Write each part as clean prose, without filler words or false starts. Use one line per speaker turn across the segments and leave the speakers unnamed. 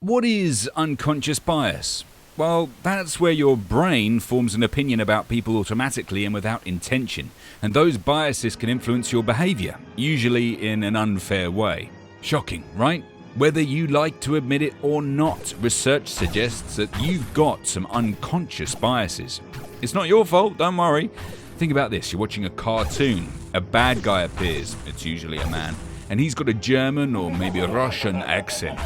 What is unconscious bias? Well, that's where your brain forms an opinion about people automatically and without intention, and those biases can influence your behavior, usually in an unfair way. Shocking, right? Whether you like to admit it or not, research suggests that you've got some unconscious biases. It's not your fault, don't worry. Think about this, you're watching a cartoon, a bad guy appears, it's usually a man, and he's got a German or maybe a Russian accent.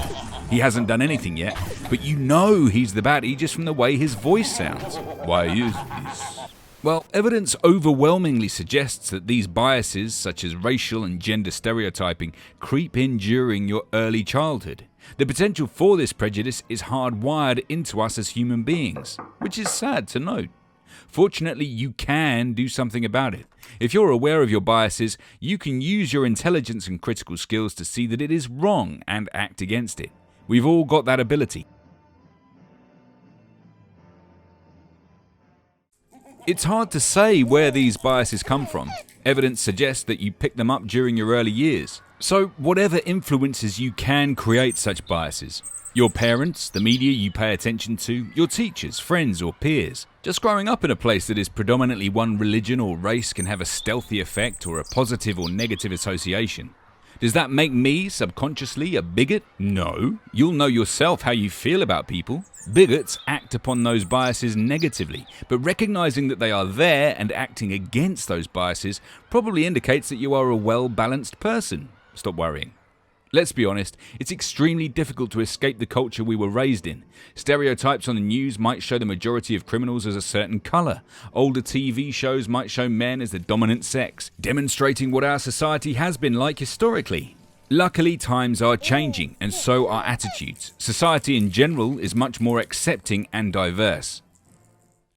He hasn't done anything yet, but you know he's the baddie just from the way his voice sounds. Why is this? Well, evidence overwhelmingly suggests that these biases, such as racial and gender stereotyping, creep in during your early childhood. The potential for this prejudice is hardwired into us as human beings, which is sad to note. Fortunately, you can do something about it. If you're aware of your biases, you can use your intelligence and critical skills to see that it is wrong and act against it. We've all got that ability. It's hard to say where these biases come from. Evidence suggests that you pick them up during your early years. So whatever influences you can create such biases. Your parents, the media you pay attention to, your teachers, friends or peers. Just growing up in a place that is predominantly one religion or race can have a stealthy effect or a positive or negative association. Does that make me, subconsciously, a bigot? No. You'll know yourself how you feel about people. Bigots act upon those biases negatively, but recognizing that they are there and acting against those biases probably indicates that you are a well-balanced person. Stop worrying. Let's be honest, it's extremely difficult to escape the culture we were raised in. Stereotypes on the news might show the majority of criminals as a certain colour. Older TV shows might show men as the dominant sex, demonstrating what our society has been like historically. Luckily, times are changing, and so are attitudes. Society in general is much more accepting and diverse.